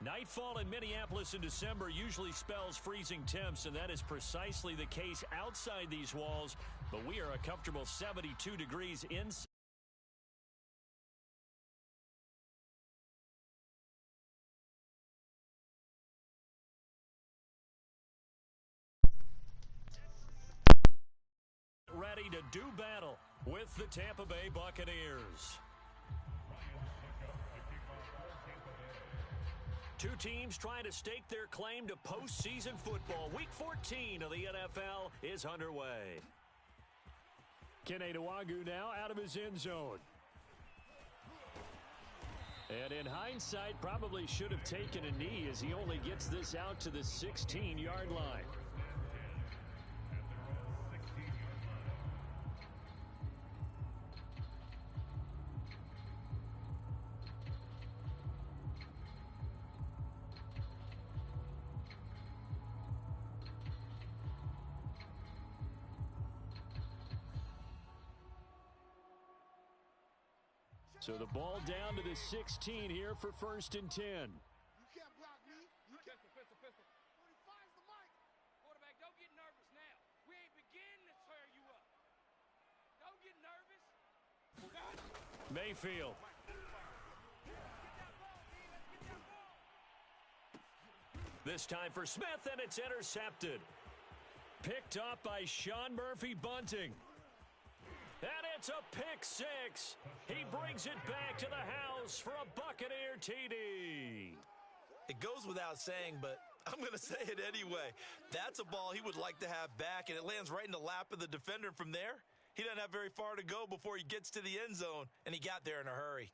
Nightfall in Minneapolis in December usually spells freezing temps, and that is precisely the case outside these walls. But we are a comfortable 72 degrees inside. Ready to do battle with the Tampa Bay Buccaneers. Two teams trying to stake their claim to postseason football. Week 14 of the NFL is underway. Kenny Nwangu now out of his end zone. And in hindsight, probably should have taken a knee as he only gets this out to the 16-yard line. So the ball down to the 16 here for 1st and 10. You can't block me. You can't. Pistol. 45's the mic. Quarterback, don't get nervous now. We ain't beginning to tear you up. Don't get nervous. Mayfield. This time for Smith, and it's intercepted. Picked up by Sean Murphy-Bunting. And it's a pick six. He brings it back to the house for a Buccaneer TD. It goes without saying, but I'm going to say it anyway. That's a ball he would like to have back, and it lands right in the lap of the defender from there. He doesn't have very far to go before he gets to the end zone, and he got there in a hurry.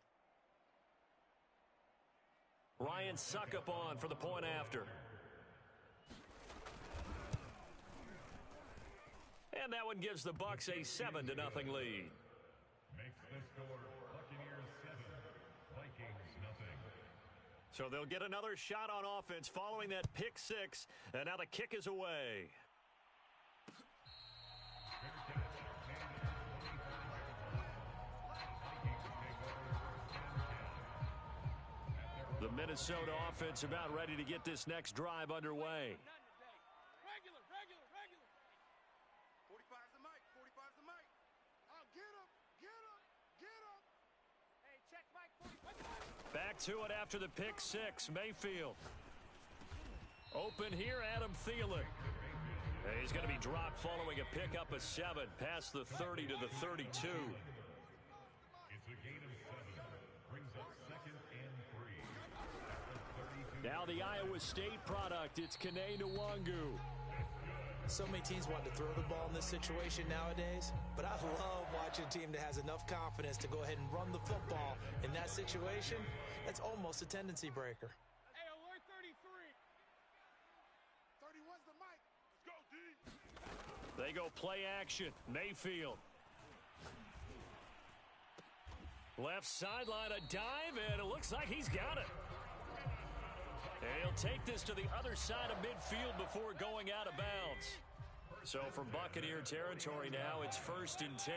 Ryan Suckup on for the point after. And that one gives the Bucs a 7-0 lead. Makes the score Buccaneers 7, Vikings nothing. So they'll get another shot on offense following that pick six. And now the kick is away. The Minnesota offense about ready to get this next drive underway. Regular. 45's the mic. 45's the mic. Oh, get him. Hey, check Mike 45. Back to it after the pick six. Mayfield. Open here, Adam Thielen. He's going to be dropped following a pickup of 7 past the 30 to the 32. It's a gain of 7. Brings up 2nd and 3. Now the Iowa State product. It's Kenny Nwangu. So many teams want to throw the ball in this situation nowadays, but I love watching a team that has enough confidence to go ahead and run the football. In that situation, that's almost a tendency breaker. Hey, alert 33. 31's the mic. Let's go, D. They go play action. Mayfield. Left sideline, a dive, and it looks like he's got it. And he'll take this to the other side of midfield before going out of bounds. So from Buccaneer territory now, it's 1st and 10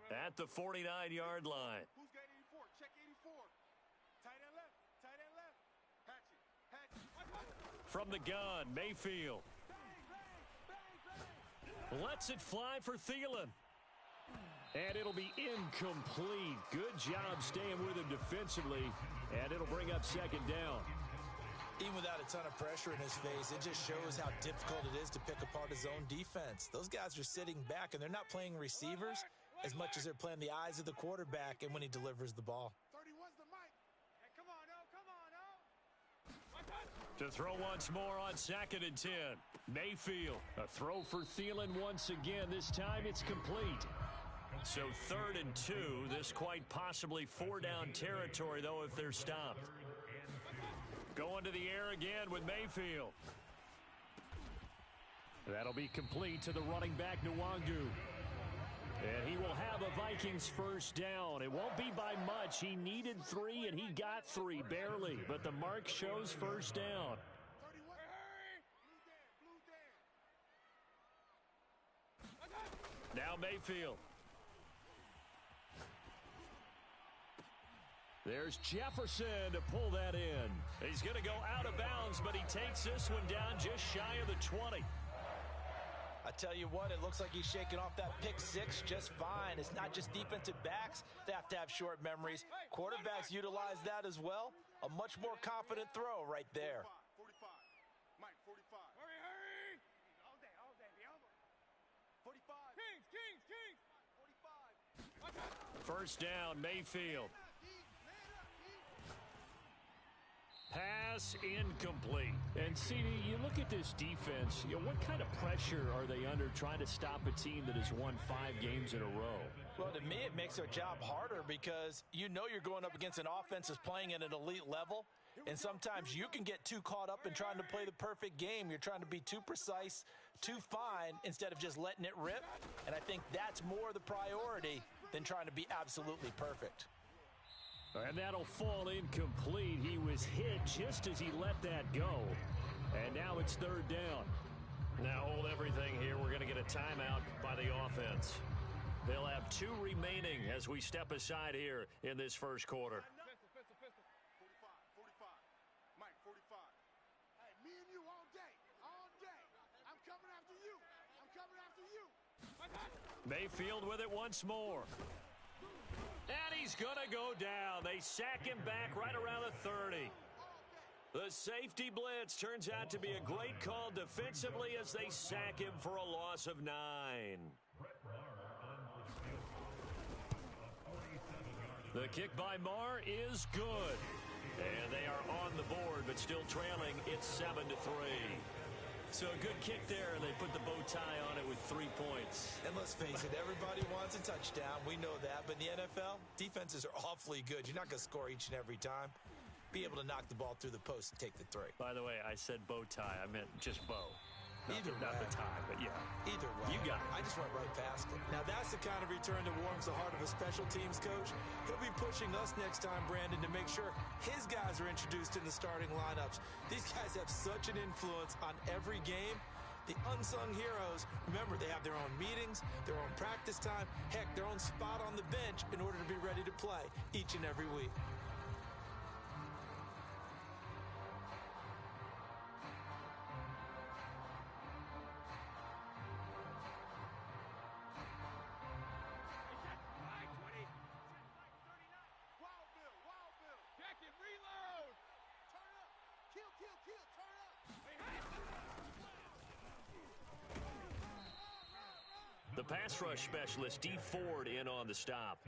at the 49-yard line. Who's got 84? Check 84. Tight end left. Hatchet. From the gun, Mayfield. Lets it fly for Thielen. And it'll be incomplete. Good job staying with him defensively. And it'll bring up 2nd down. Even without a ton of pressure in his face, it just shows how difficult it is to pick apart his own defense. Those guys are sitting back, and they're not playing receivers as much as they're playing the eyes of the quarterback and when he delivers the ball. 31's the mic. Hey, come on, To throw once more on 2nd and 10. Mayfield. A throw for Thielen once again. This time it's complete. So 3rd and 2. This quite possibly 4-down territory, though, if they're stopped. Going to the air again with Mayfield. That'll be complete to the running back, Nwangu. And he will have a Vikings 1st down. It won't be by much. He needed 3, and he got 3, barely. But the mark shows 1st down. 31. Blue Dan. Now Mayfield. There's Jefferson to pull that in. He's going to go out of bounds, but he takes this one down just shy of the 20. I tell you what, it looks like he's shaking off that pick six just fine. It's not just defensive backs that have to have short memories. Quarterbacks utilize that as well. A much more confident throw right there. 45. Mike, 45. Hurry, hurry! All day, the elbow. 45. Kings! 45. First down, Mayfield. Pass incomplete. And CD, you look at this defense, what kind of pressure are they under trying to stop a team that has won 5 games in a row? Well, to me, it makes their job harder because you know you're going up against an offense that's playing at an elite level, and sometimes you can get too caught up in trying to play the perfect game. You're trying to be too precise, too fine, instead of just letting it rip, and I think that's more the priority than trying to be absolutely perfect. And that'll fall incomplete. He was hit just as he let that go. And now it's third down. Now hold everything here. We're going to get a timeout by the offense. They'll have 2 remaining as we step aside here in this first quarter. Pistol. 45. Mike, 45. Hey, me and you all day. I'm coming after you. Mayfield with it once more. And he's going to go down. They sack him back right around the 30. The safety blitz turns out to be a great call defensively as they sack him for a loss of 9. The kick by Marr is good. And they are on the board, but still trailing. It's 7-3. So a good kick there, and they put the bow tie on it with 3 points. And let's face it, everybody wants a touchdown. We know that. But in the NFL, defenses are awfully good. You're not going to score each and every time. Be able to knock the ball through the post and take the 3. By the way, I said bow tie. I meant just bow. Not the tie, but yeah. Either way. You got it. I just went right past it. Now, that's the kind of return that warms the heart of a special teams coach. He'll be pushing us next time, Brandon, to make sure his guys are introduced in the starting lineups. These guys have such an influence on every game. The unsung heroes, remember, they have their own meetings, their own practice time, heck, their own spot on the bench in order to be ready to play each and every week. The pass rush specialist, D. Ford, in on the stop.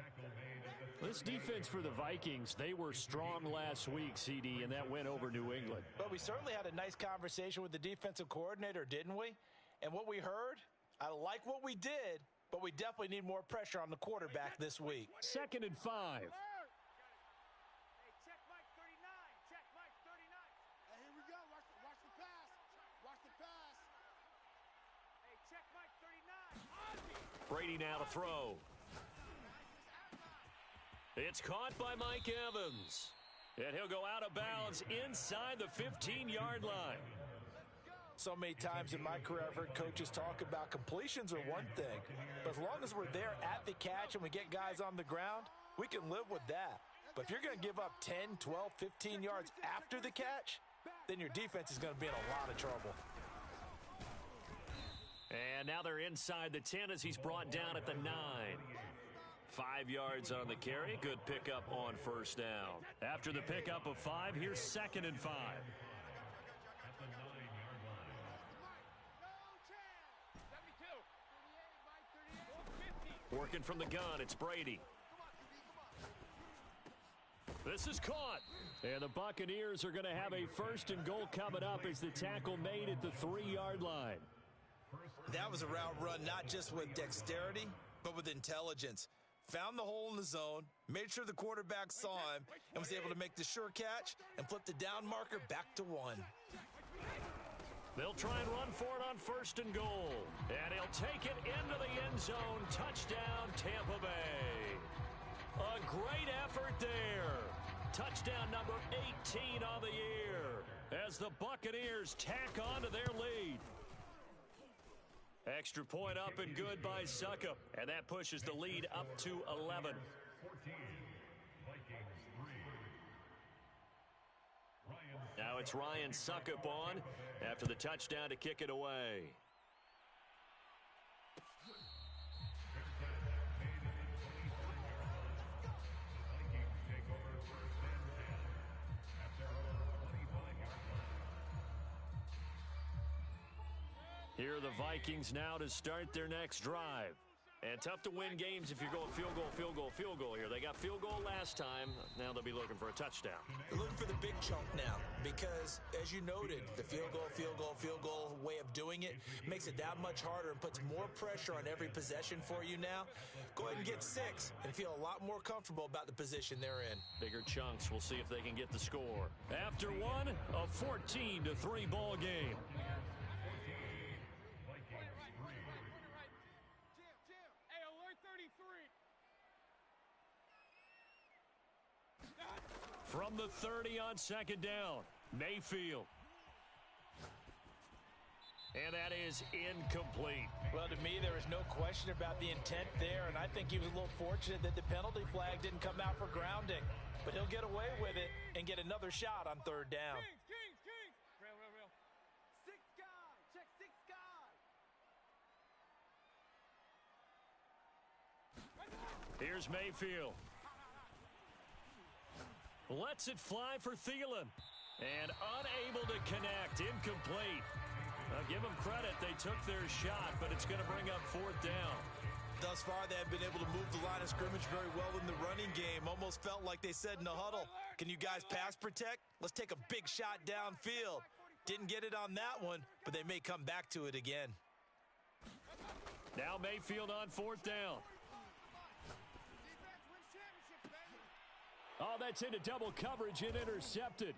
This defense for the Vikings, they were strong last week, CD, and that went over New England. But we certainly had a nice conversation with the defensive coordinator, didn't we? And what we heard, I like what we did, but we definitely need more pressure on the quarterback this week. 2nd and 5. Hey, check Mike 39. Hey, here we go. Watch the pass. Hey, check Mike 39. Brady now to throw. It's caught by Mike Evans. And he'll go out of bounds inside the 15-yard line. So many times in my career, I've heard coaches talk about completions are one thing. But as long as we're there at the catch and we get guys on the ground, we can live with that. But if you're going to give up 10, 12, 15 yards after the catch, then your defense is going to be in a lot of trouble. And now they're inside the 10 as he's brought down at the 9. 5 yards on the carry. Good pickup on first down. After the pickup of 5, here's 2nd and 5. Working from the gun, it's Brady. This is caught. And the Buccaneers are going to have a 1st and goal coming up as the tackle made at the 3-yard line. That was a route run not just with dexterity, but with intelligence. Found the hole in the zone, made sure the quarterback saw him, and was able to make the sure catch and flip the down marker back to 1. They'll try and run for it on 1st and goal. And he'll take it into the end zone. Touchdown, Tampa Bay. A great effort there. Touchdown number 18 on the year as the Buccaneers tack on to their lead. Extra point up and good by Suckup. And that pushes the lead up to 11. 14, Vikings 3. Now it's Ryan Suckup on after the touchdown to kick it away. Here are the Vikings now to start their next drive. And tough to win games if you're going field goal, field goal, field goal here. They got field goal last time. Now they'll be looking for a touchdown. They're looking for the big chunk now because, as you noted, the field goal way of doing it makes it that much harder and puts more pressure on every possession for you now. Go ahead and get 6 and feel a lot more comfortable about the position they're in. Bigger chunks. We'll see if they can get the score. After one, a 14-3 ball game. From the 30 on second down, Mayfield. And that is incomplete. Well, to me, there is no question about the intent there, and I think he was a little fortunate that the penalty flag didn't come out for grounding. But he'll get away with it and get another shot on third down. Kings. Real. 6 guys. Check 6 guys. Here's Mayfield. Lets it fly for Thielen. And unable to connect. Incomplete. Give them credit. They took their shot, but it's going to bring up fourth down. Thus far, they have been able to move the line of scrimmage very well in the running game. Almost felt like they said in the huddle, can you guys pass protect? Let's take a big shot downfield. Didn't get it on that one, but they may come back to it again. Now Mayfield on fourth down. Oh, that's into double coverage and intercepted.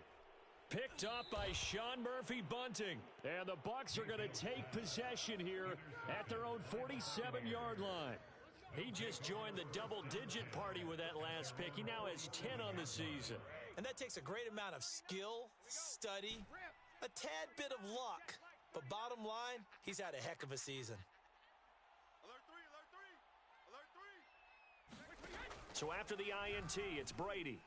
Picked up by Sean Murphy-Bunting. And the Bucs are going to take possession here at their own 47-yard line. He just joined the double-digit party with that last pick. He now has 10 on the season. And that takes a great amount of skill, study, a tad bit of luck. But bottom line, he's had a heck of a season. So after the INT, it's Brady.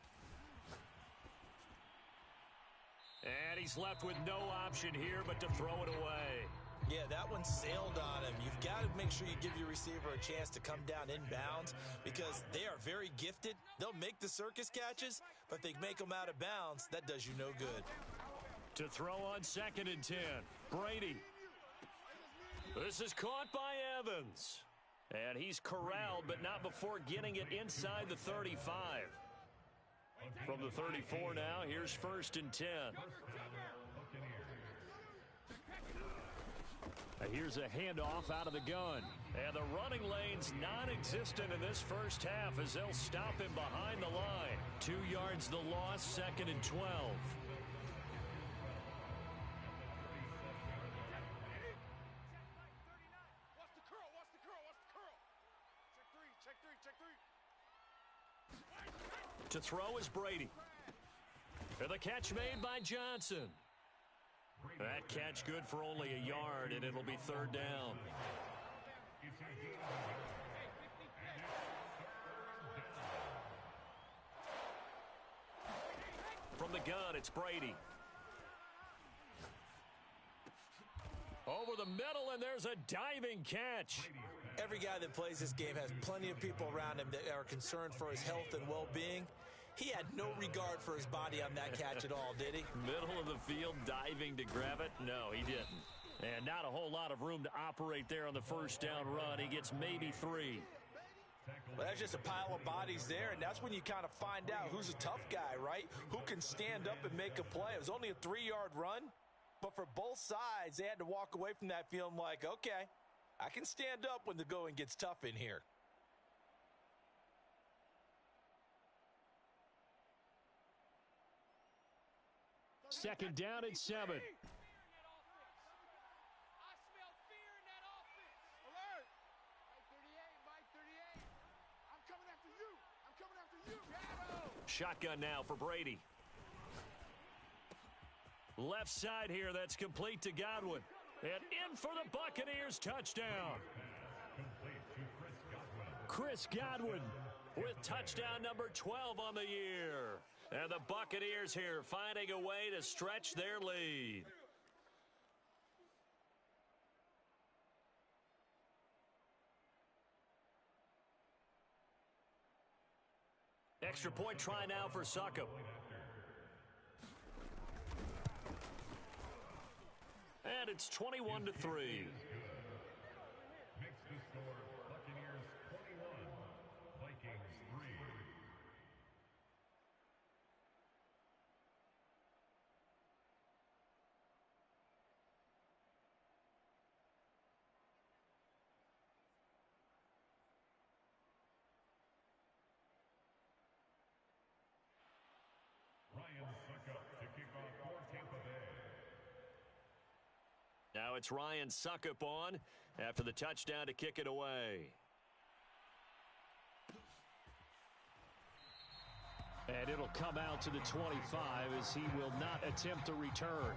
And he's left with no option here but to throw it away. Yeah, that one sailed on him. You've got to make sure you give your receiver a chance to come down inbounds because they are very gifted. They'll make the circus catches, but if they make them out of bounds, that does you no good. To throw on 2nd and 10, Brady. This is caught by Evans. And he's corralled, but not before getting it inside the 35. From the 34 now, here's 1st and 10. Here's a handoff out of the gun. And the running lane's non-existent in this first half as they'll stop him behind the line. 2 yards the loss, 2nd and 12. To throw is Brady. And the catch made by Johnson. That catch good for only a yard, and it'll be 3rd down. From the gun, it's Brady. Over the middle, and there's a diving catch. Every guy that plays this game has plenty of people around him that are concerned for his health and well-being. He had no regard for his body on that catch at all, did he? Middle of the field, diving to grab it? No, he didn't. And not a whole lot of room to operate there on the first down run. He gets maybe 3. Well, that's just a pile of bodies there, and that's when you kind of find out who's a tough guy, right? Who can stand up and make a play. It was only a 3-yard run, but for both sides, they had to walk away from that feeling like, okay, I can stand up when the going gets tough in here. Second down and 7. I smell fear in that offense. Alert! Mike 38. I'm coming after you. Shotgun now for Brady. Left side here, that's complete to Godwin. And in for the Buccaneers touchdown. Chris Godwin with touchdown number 12 on the year. And the Buccaneers here finding a way to stretch their lead. Extra point try now for Succop. And it's 21-3. Makes the score Buccaneers 21, Vikings 3. Ryan Succop to kick off for Tampa Bay. Now it's Ryan Succop on after the touchdown to kick it away. And it'll come out to the 25 as he will not attempt to return.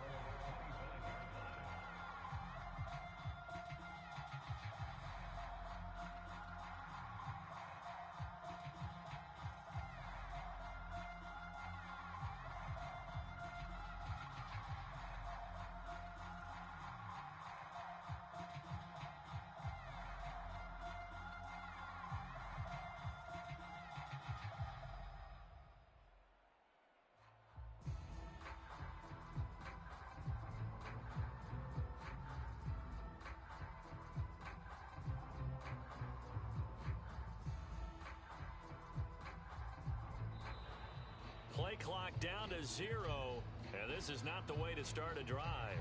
Play clock down to 0, and this is not the way to start a drive.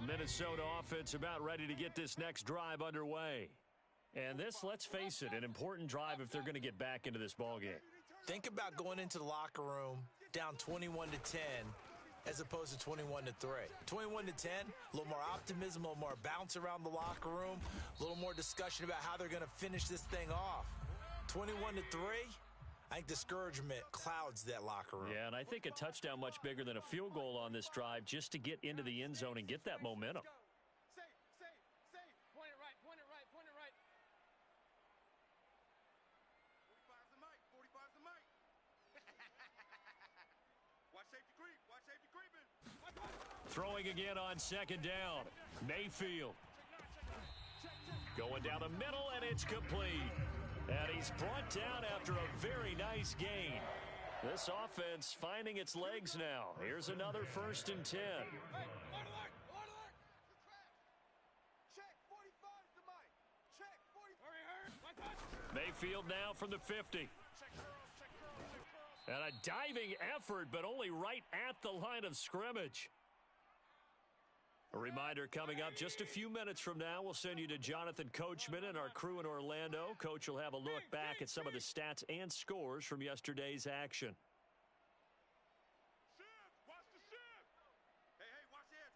The Minnesota offense about ready to get this next drive underway. And this, let's face it, an important drive if they're going to get back into this ballgame. Think about going into the locker room down 21-10 as opposed to 21-3. 21-10, a little more optimism, a little more bounce around the locker room, a little more discussion about how they're going to finish this thing off. 21-3, I think discouragement clouds that locker room. Yeah, and I think a touchdown much bigger than a field goal on this drive just to get into the end zone and get that momentum. Safe. Point it right. 45's the mic. 45's the mic. Watch safety creeping. Throwing again on second down. Mayfield. Going down the middle, and it's complete. And he's brought down after a very nice gain. This offense finding its legs now. Here's another 1st and 10. Hey, alert! Check. 45's the mic. Check. 45. Mayfield now from the 50. And a diving effort, but only right at the line of scrimmage. A reminder coming up just a few minutes from now, we'll send you to Jonathan Coachman and our crew in Orlando. Coach will have a look back at some of the stats and scores from yesterday's action. Shift. Watch the shift. Hey, watch edge.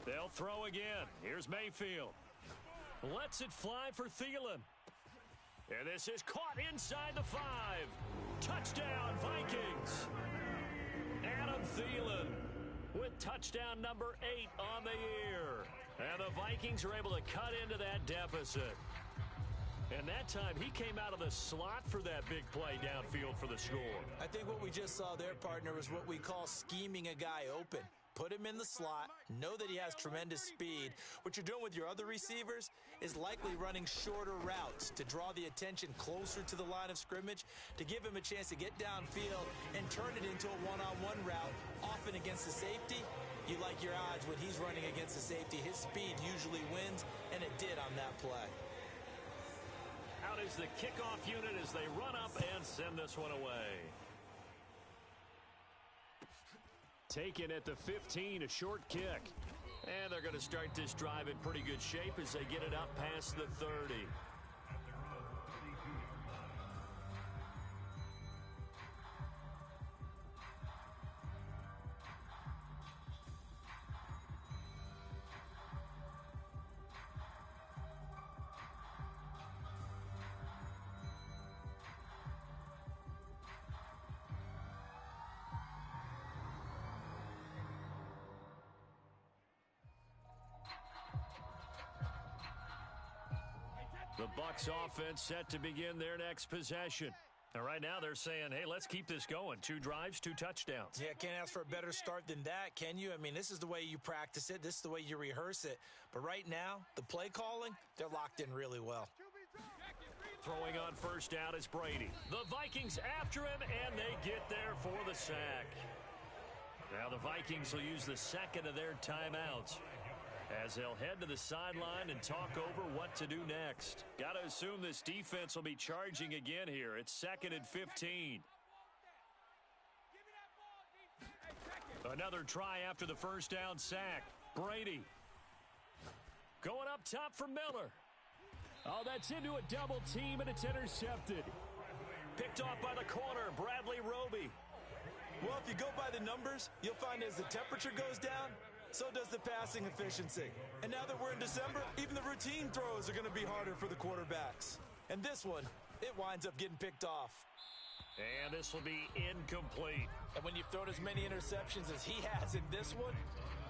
They'll throw again. Here's Mayfield. Lets it fly for Thielen. And this is caught inside the 5. Touchdown, Vikings. Adam Thielen with touchdown number 8 on the year. And the Vikings are able to cut into that deficit. And that time, he came out of the slot for that big play downfield for the score. I think what we just saw there, partner, was what we call scheming a guy open. Put him in the slot, know that he has tremendous speed. What you're doing with your other receivers is likely running shorter routes to draw the attention closer to the line of scrimmage, to give him a chance to get downfield and turn it into a one-on-one route, often against the safety. You like your odds when he's running against the safety. His speed usually wins, and it did on that play. Out is the kickoff unit as they run up and send this one away. Taken at the 15, a short kick. And they're going to start this drive in pretty good shape as they get it up past the 30. The Bucs offense set to begin their next possession. And right now they're saying, hey, let's keep this going. 2 drives, 2 touchdowns. Yeah, can't ask for a better start than that, can you? I mean, this is the way you practice it. This is the way you rehearse it. But right now, the play calling, they're locked in really well. Throwing on first down is Brady. The Vikings after him, and they get there for the sack. Now the Vikings will use the second of their timeouts as they'll head to the sideline and talk over what to do next. Got to assume this defense will be charging again here. It's 2nd and 15. Another try after the first down sack. Brady going up top for Miller. Oh, that's into a double team, and it's intercepted. Picked off by the corner, Bradley Roby. Well, if you go by the numbers, you'll find as the temperature goes down, so does the passing efficiency. And now that we're in December, even the routine throws are going to be harder for the quarterbacks. And this one, it winds up getting picked off. And this will be incomplete. And when you've thrown as many interceptions as he has in this one,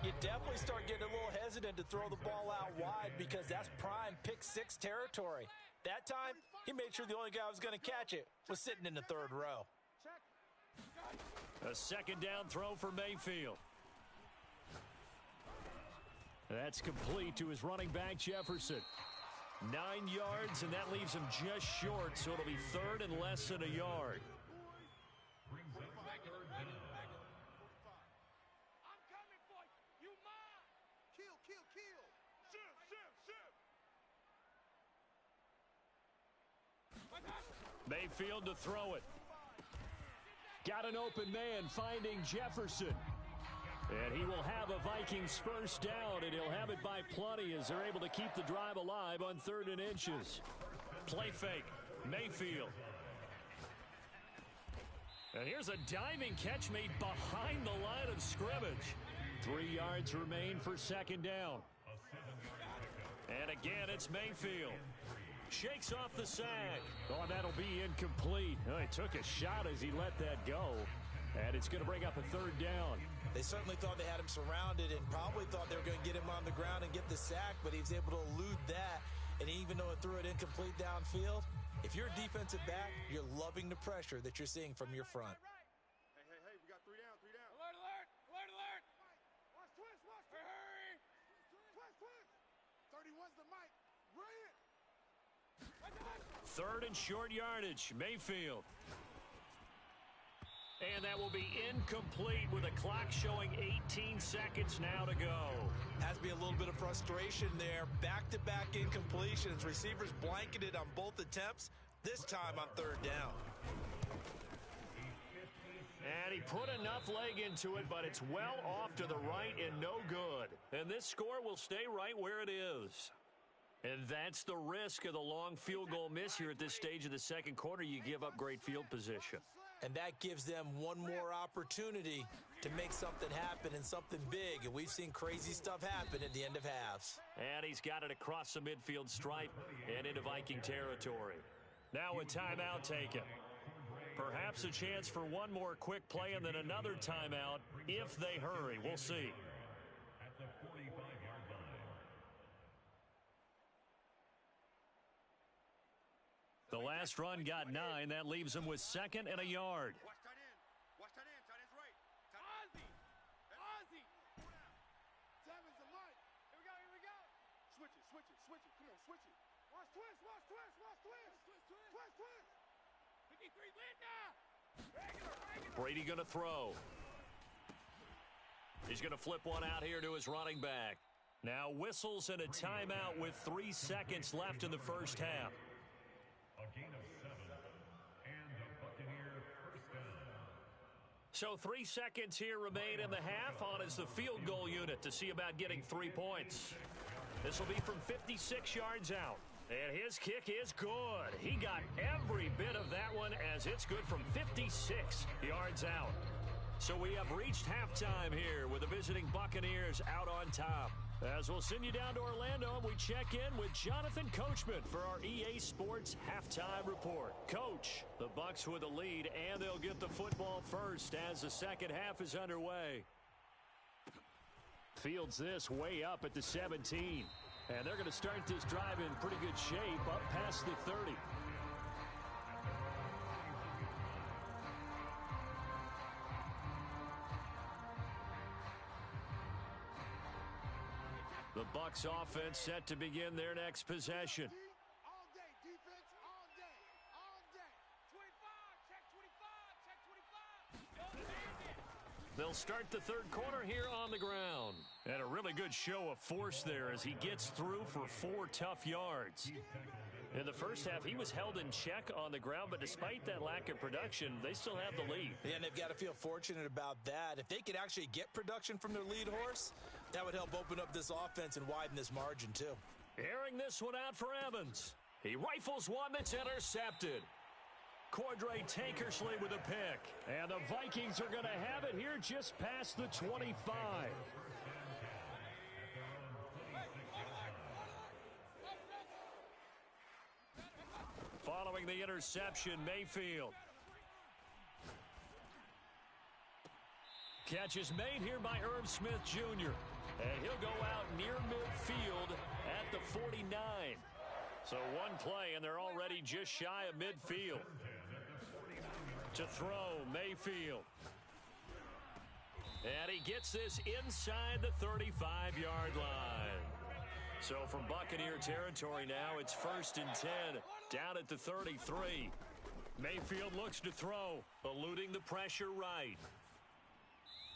you definitely start getting a little hesitant to throw the ball out wide because that's prime pick-6 territory. That time, he made sure the only guy who was going to catch it was sitting in the 3rd row. A second down throw for Mayfield. That's complete to his running back, Jefferson. 9 yards, and that leaves him just short, so it'll be 3rd and less than a yard. I'm coming for you. You mine. Kill. Shift. Mayfield to throw it. Got an open man finding Jefferson. And he will have a Vikings first down, and he'll have it by plenty as they're able to keep the drive alive on 3rd and inches. Play fake. Mayfield. And here's a diving catch made behind the line of scrimmage. 3 yards remain for 2nd down. And again, it's Mayfield. Shakes off the sack. Oh, that'll be incomplete. Oh, he took a shot as he let that go. And it's going to bring up a 3rd down. They certainly thought they had him surrounded and probably thought they were going to get him on the ground and get the sack, but he was able to elude that. And even though it threw it incomplete downfield, if you're a defensive back, you're loving the pressure that you're seeing from your front. Hey, we got 3 down, 3 down. Alert, alert, alert, alert. Watch twist, Hurry. Twist. 31's the mic. Bring it. 3rd and short yardage. Mayfield. And that will be incomplete with a clock showing 18 seconds now to go. Has to be a little bit of frustration there. Back-to-back incompletions. Receivers blanketed on both attempts, this time on 3rd down. And he put enough leg into it, but it's well off to the right and no good. And this score will stay right where it is. And that's the risk of the long field goal miss here at this stage of the 2nd quarter. You give up great field position. And that gives them one more opportunity to make something happen and something big. And we've seen crazy stuff happen at the end of halves. And he's got it across the midfield stripe and into Viking territory. Now a timeout taken. Perhaps a chance for one more quick play and then another timeout if they hurry. We'll see. At the 45-yard line. The last run got 9. That leaves him with 2nd and a yard. Watch tight end. Watch tight end. Tight end's right. Ozzy. 7's the mic. Here we go. Switch it. Come on, switch it. Watch twist. Twist. 53 Linda. Regular. Brady going to throw. He's going to flip one out here to his running back. Now whistles and a timeout with 3 seconds left in the first half. A gain of 7. And the Buccaneer first down. So 3 seconds here remain in the half. On is the field goal unit to see about getting 3 points. This will be from 56 yards out. And his kick is good. He got every bit of that one as it's good from 56 yards out. So we have reached halftime here with the visiting Buccaneers out on top. As we'll send you down to Orlando, and we check in with Jonathan Coachman for our EA Sports Halftime Report. Coach, the Bucs with the lead, and they'll get the football first as the second half is underway. Fields this way up at the 17. And they're going to start this drive in pretty good shape up past the 30. The Bucs offense set to begin their next possession. All day, defense, all day. 25. Check 25. They'll start the third quarter here on the ground. And a really good show of force there as he gets through for 4 tough yards. In the first half, he was held in check on the ground, but despite that lack of production, they still have the lead. Yeah, and they've got to feel fortunate about that. If they could actually get production from their lead horse, that would help open up this offense and widen this margin too. Airing this one out for Evans. He rifles one that's intercepted. Cordray Tankersley with a pick. And the Vikings are going to have it here just past the 25. Following the interception, Mayfield. Catch is made here by Irv Smith Jr. And he'll go out near midfield at the 49. So one play, and they're already just shy of midfield. To throw, Mayfield. And he gets this inside the 35-yard line. So from Buccaneer territory now, it's 1st and 10, down at the 33. Mayfield looks to throw, eluding the pressure right.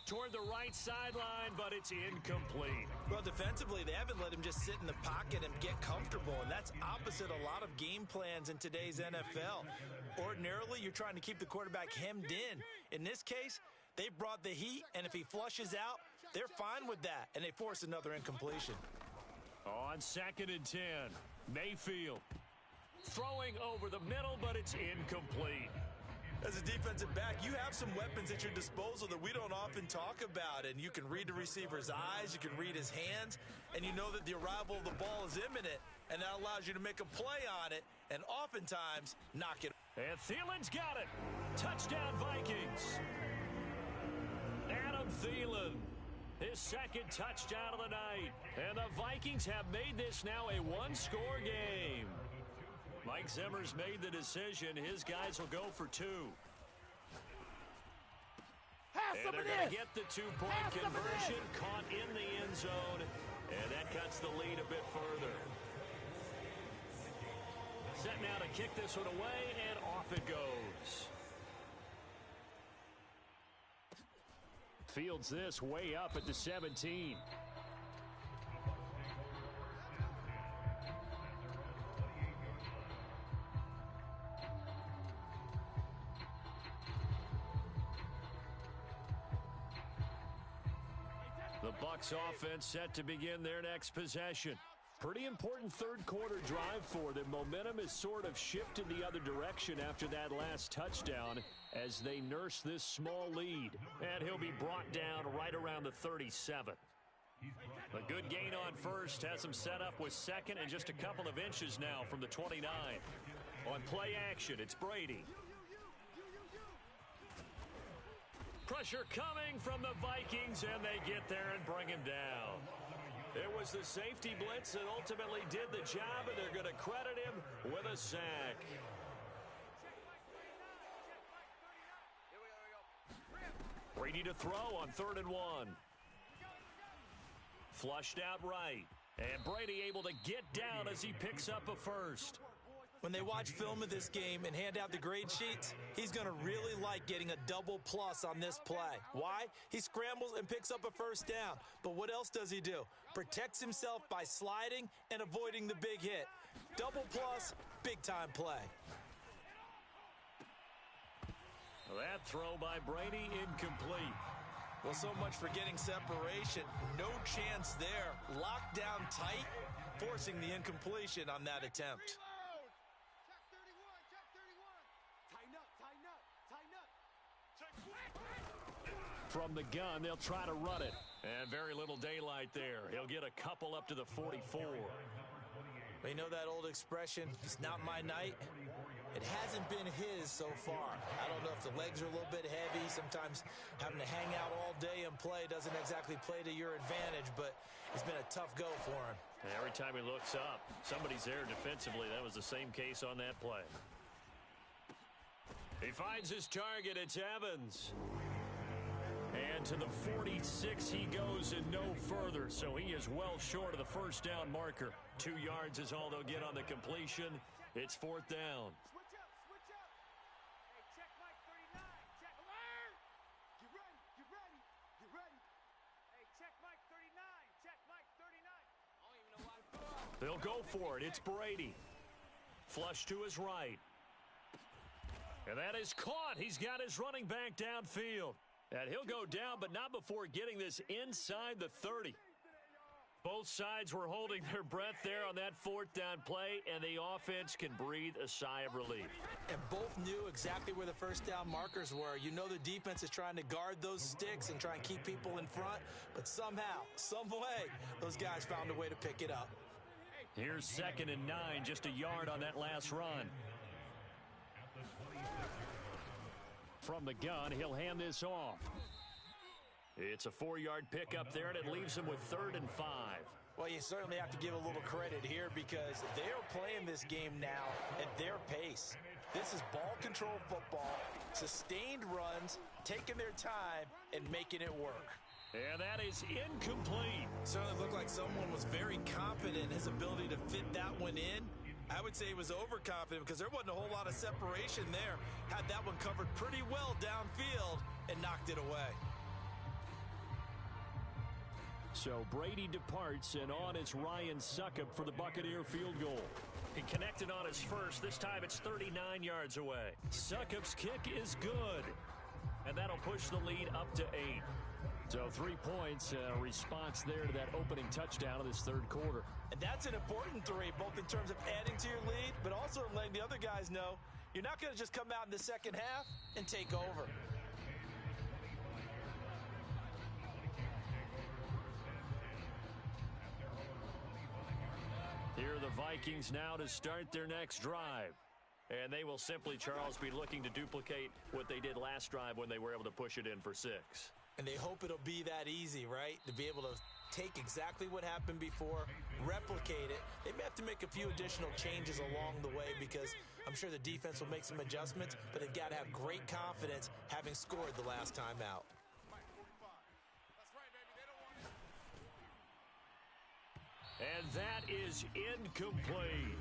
toward the right sideline, but it's incomplete. Well, defensively, they haven't let him just sit in the pocket and get comfortable, and that's opposite a lot of game plans in today's NFL. Ordinarily, you're trying to keep the quarterback hemmed in. In this case, they brought the heat, and if he flushes out, they're fine with that, and they force another incompletion. On 2nd and 10, Mayfield throwing over the middle, but it's incomplete. As a defensive back, you have some weapons at your disposal that we don't often talk about, and you can read the receiver's eyes, you can read his hands, and you know that the arrival of the ball is imminent, and that allows you to make a play on it, and oftentimes knock it. And Thielen's got it. Touchdown, Vikings. Adam Thielen, his second touchdown of the night. And the Vikings have made this now a one-score game. Mike Zimmer's made the decision. His guys will go for 2. And they're going to get the 2-point conversion, caught in the end zone, and that cuts the lead a bit further. Set now to kick this one away, and off it goes. Fields this way up at the 17. The Bucs offense set to begin their next possession. Pretty important third quarter drive for them. Momentum has sort of shifted the other direction after that last touchdown as they nurse this small lead. And he'll be brought down right around the 37. A good gain on first has him set up with second and just a couple of inches now from the 29. On play action, it's Brady. Pressure coming from the Vikings, and they get there and bring him down. It was the safety blitz that ultimately did the job, and they're going to credit him with a sack. Brady to throw on 3rd and 1. Flushed out right, and Brady able to get down as he picks up a first. When they watch film of this game and hand out the grade sheets, he's going to really like getting a double plus on this play. Why? He scrambles and picks up a first down. But what else does he do? Protects himself by sliding and avoiding the big hit. Double plus, big-time play. That throw by Brady incomplete. Well, so much for getting separation. No chance there. Locked down tight, forcing the incompletion on that attempt. From the gun, they'll try to run it. And very little daylight there. He'll get a couple up to the 44. You know that old expression, it's not my night? It hasn't been his so far. I don't know if the legs are a little bit heavy. Sometimes having to hang out all day and play doesn't exactly play to your advantage, but it's been a tough go for him. And every time he looks up, somebody's there defensively. That was the same case on that play. He finds his target. It's Evans. And to the 46 he goes and no further. So he is well short of the first down marker. 2 yards is all they'll get on the completion. It's 4th down. Switch up, switch up. Hey, check Mike 39. Check. Alert! Get ready, get ready, get ready. Hey, check Mike 39. Check Mike 39. I don't even know why to throw. They'll go for it. It's Brady. Flush to his right. And that is caught. He's got his running back downfield. And he'll go down, but not before getting this inside the 30. Both sides were holding their breath there on that 4th down play, and the offense can breathe a sigh of relief. And both knew exactly where the first down markers were. You know the defense is trying to guard those sticks and try and keep people in front, but somehow, some way, those guys found a way to pick it up. Here's 2nd and 9, just a yard on that last run. From the gun, he'll hand this off. It's a 4-yard pickup there, and it leaves him with 3rd and 5. Well, you certainly have to give a little credit here because they're playing this game now at their pace. This is ball control football, sustained runs, taking their time, and making it work. And that is incomplete. Certainly looked like someone was very confident in his ability to fit that one in. I would say he was overconfident because there wasn't a whole lot of separation there. Had that one covered pretty well downfield and knocked it away. So Brady departs, and on it's Ryan Succop for the Buccaneer field goal. He connected on his first. This time it's 39 yards away. Succop's kick is good, and that'll push the lead up to 8. So 3 points, response there to that opening touchdown of this third quarter. And that's an important 3, both in terms of adding to your lead, but also letting the other guys know you're not going to just come out in the second half and take over. Here are the Vikings now to start their next drive. And they will simply, Charles, be looking to duplicate what they did last drive when they were able to push it in for 6. And they hope it'll be that easy, right? To be able to take exactly what happened before, replicate it. They may have to make a few additional changes along the way because I'm sure the defense will make some adjustments, but they've got to have great confidence having scored the last time out. And that is incomplete.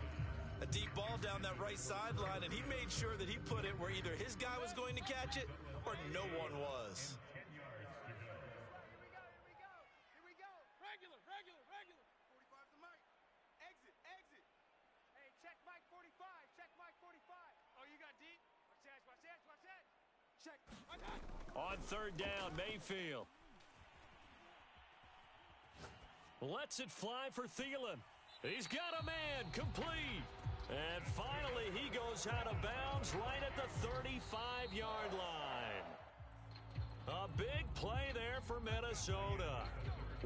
A deep ball down that right sideline, and he made sure that he put it where either his guy was going to catch it or no one was. On third down, Mayfield lets it fly for Thielen. He's got a man, complete. And finally, he goes out of bounds right at the 35-yard line. A big play there for Minnesota.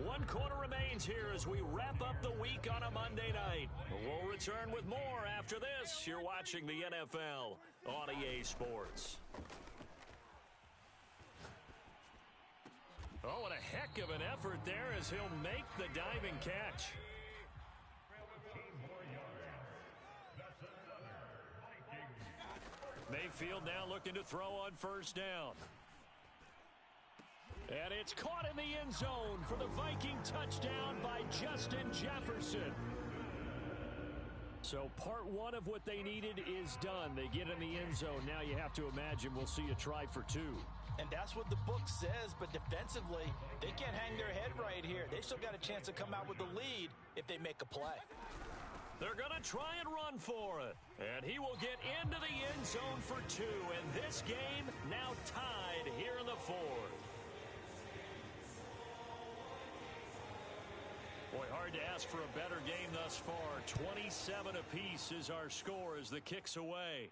1 quarter remains here as we wrap up the week on a Monday night. We'll return with more after this. You're watching the NFL on EA Sports. Oh, and a heck of an effort there as he'll make the diving catch. Mayfield now looking to throw on first down. And it's caught in the end zone for the Viking touchdown by Justin Jefferson. So part 1 of what they needed is done. They get in the end zone. Now you have to imagine we'll see a try for 2. And that's what the book says, but defensively, they can't hang their head right here. They still got a chance to come out with the lead if they make a play. They're going to try and run for it. And he will get into the end zone for 2. And this game now tied here in the 4th. Boy, hard to ask for a better game thus far. 27 apiece is our score as the kick's away.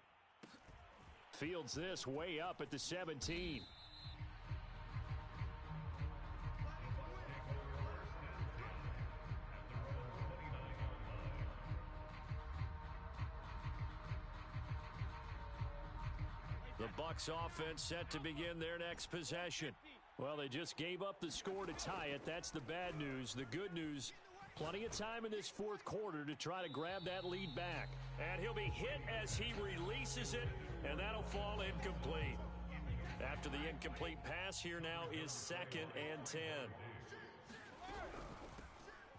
Fields this way up at the 17. The Bucs offense set to begin their next possession. Well, they just gave up the score to tie it. That's the bad news. The good news, plenty of time in this 4th quarter to try to grab that lead back. And he'll be hit as he releases it, and that'll fall incomplete. After the incomplete pass, here now is 2nd and 10.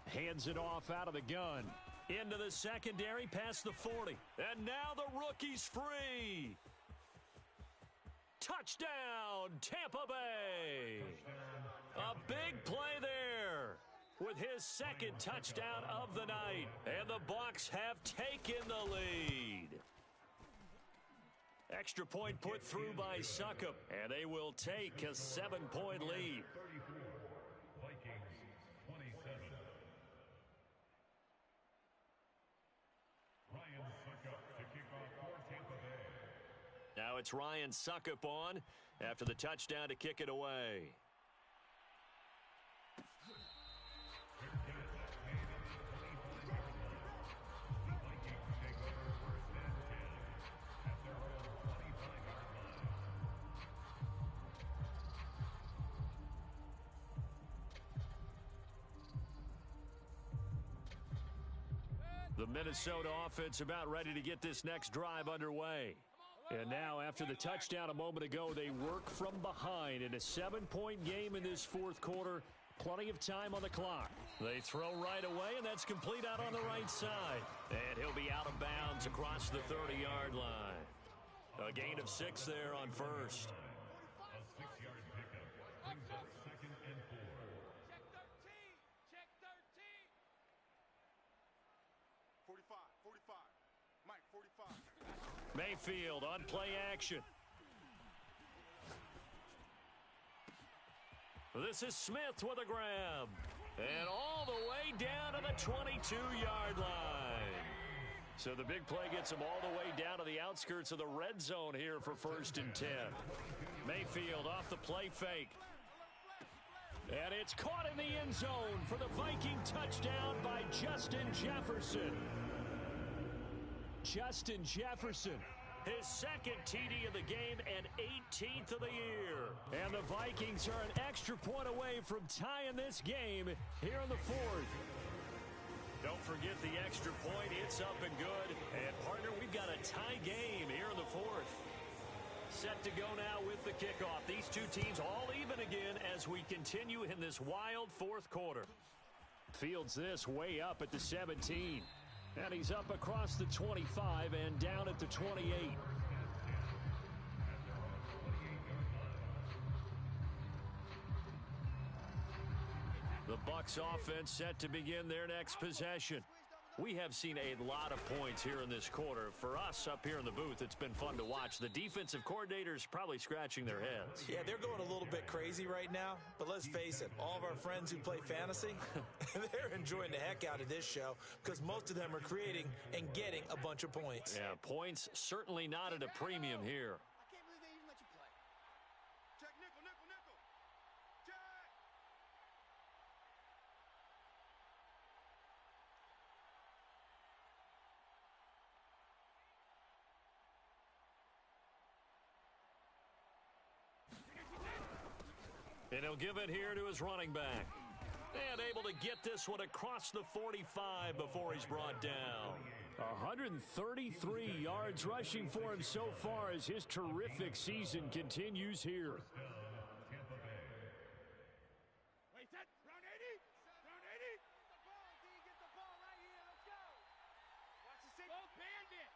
Hands it off out of the gun. Into the secondary, past the 40. And now the rookie's free. Touchdown, Tampa Bay. A big play there with his 2nd touchdown of the night. And the Bucs have taken the lead. Extra point put through by Succop, and they will take a 7-point lead. 34, Vikings 27. Ryan Succop to kick off for Tampa Bay. Now it's Ryan Succop on after the touchdown to kick it away. The Minnesota offense about ready to get this next drive underway. And now, after the touchdown a moment ago, they work from behind in a 7-point game in this 4th quarter. Plenty of time on the clock. They throw right away, and that's complete out on the right side. And he'll be out of bounds across the 30-yard line. A gain of 6 there on first. A 6-yard pickup brings up 2nd and 4. Check 13. Mayfield on play action. This is Smith with a grab. And all the way down to the 22-yard line. So the big play gets him all the way down to the outskirts of the red zone here for 1st and 10. Mayfield off the play fake. And it's caught in the end zone for the Viking touchdown by Justin Jefferson. Justin Jefferson, his second TD of the game and 18th of the year. And the Vikings are an extra point away from tying this game here in the 4th. Don't forget the extra point. It's up and good. And, partner, we've got a tie game here in the 4th. Set to go now with the kickoff. These two teams all even again as we continue in this wild 4th quarter. Fields this way up at the 17. And he's up across the 25 and down at the 28. The Bucs offense set to begin their next possession. We have seen a lot of points here in this quarter. For us up here in the booth, it's been fun to watch. The defensive coordinators probably scratching their heads. Yeah, they're going a little bit crazy right now. But let's face it, all of our friends who play fantasy, they're enjoying the heck out of this show because most of them are creating and getting a bunch of points. Yeah, points certainly not at a premium here. I can't believe they even let you play. Check nickel, nickel, nickel. Check. And he'll give it here to his running back. And able to get this one across the 45 before he's brought down. 133 yards rushing for him so far as his terrific season continues here. Wait, set. Round 80. Round 80. Get the ball, D. Get the ball right here. Let's go. Watch the safety. Both bandit.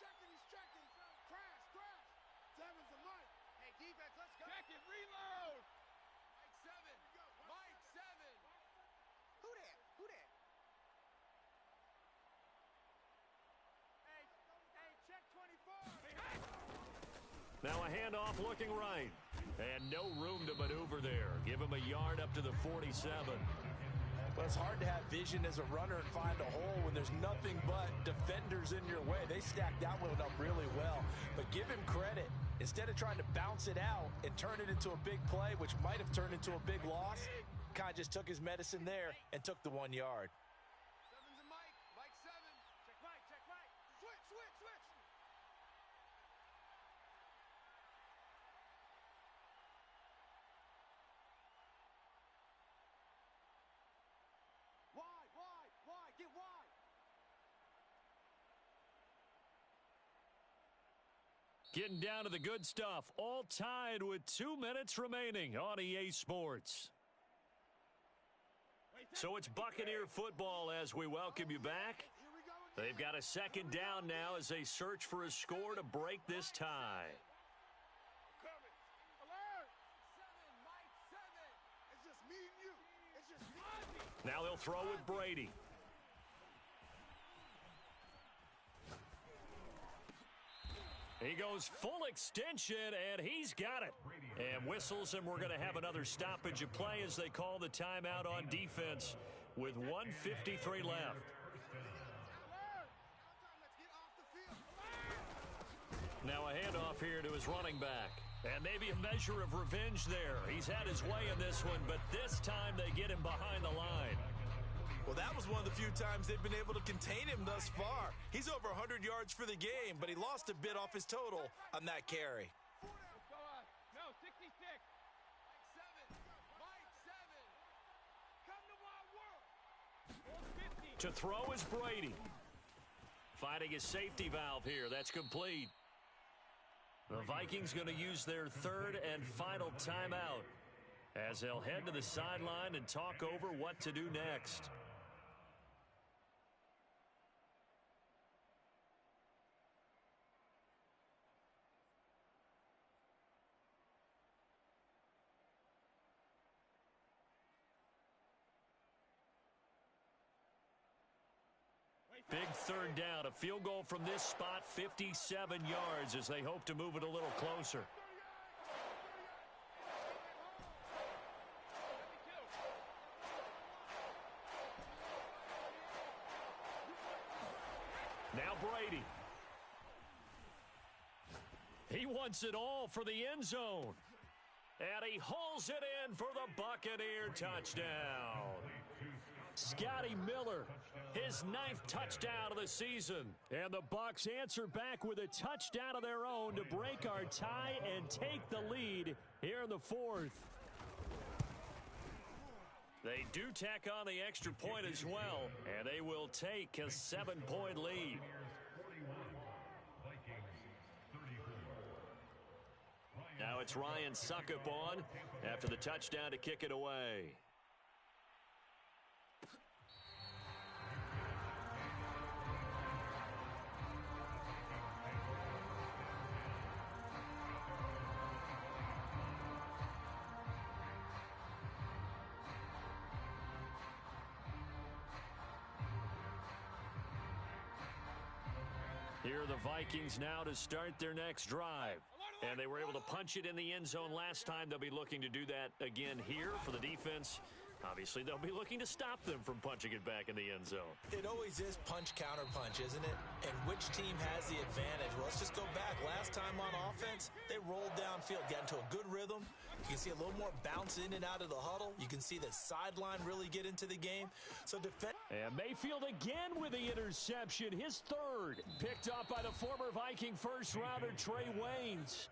Checking, he's checking. Crash, crash. Seven's a Mike. Hey, defense, let's go. Check it, reload. Mike 7. Mike 7. Who that? Who that? Hey, check 24. Now a handoff looking right. And no room to maneuver there. Give him a yard up to the 47. Well, it's hard to have vision as a runner and find a hole when there's nothing but defenders in your way. They stacked that one up really well. But give him credit. Instead of trying to bounce it out and turn it into a big play, which might have turned into a big loss, kind of just took his medicine there and took the 1 yard. Seven's a Mike. Mike 7. Check Mike. Check Mike. Switch, switch, switch. Wide. Get wide. Getting down to the good stuff. All tied with 2 minutes remaining on EA Sports. So it's Buccaneer football as we welcome you back. They've got a second down now as they search for a score to break this tie. Coming. Alert. 7. Mike 7. It's just me and you. It's just me. Now they'll throw with Brady. He goes full extension, and he's got it. And whistles, and we're going to have another stoppage of play as they call the timeout on defense with 1:53 left. Now a handoff here to his running back. And maybe a measure of revenge there. He's had his way in this one, but this time they get him behind the line. Well, that was one of the few times they've been able to contain him thus far. He's over 100 yards for the game, but he lost a bit off his total on that carry. Let's go on. No, 66. Mike 7. Come to my world. 50. To throw is Brady. Finding his safety valve here. That's complete. The Vikings going to use their third and final timeout as they'll head to the sideline and talk over what to do next. Wait, Big third down. A field goal from this spot, 57 yards as they hope to move it a little closer. Now Brady. He wants it all for the end zone. And he hauls it in for the Buccaneer touchdown. Scotty Miller, his 9th touchdown of the season. And the Bucs answer back with a touchdown of their own to break our tie and take the lead here in the 4th. They do tack on the extra point as well, and they will take a 7-point lead. Now it's Ryan Suckup on after the touchdown to kick it away. Here are the Vikings now to start their next drive. And they were able to punch it in the end zone last time. They'll be looking to do that again here for the defense. Obviously, they'll be looking to stop them from punching it back in the end zone. It always is punch, counter punch, isn't it? And which team has the advantage? Well, let's just go back. Last time on offense, they rolled downfield, got into a good rhythm. You can see a little more bounce in and out of the huddle. You can see the sideline really get into the game. So And Mayfield again with the interception, his 3rd. Picked up by the former Viking first-rounder Trey Waynes.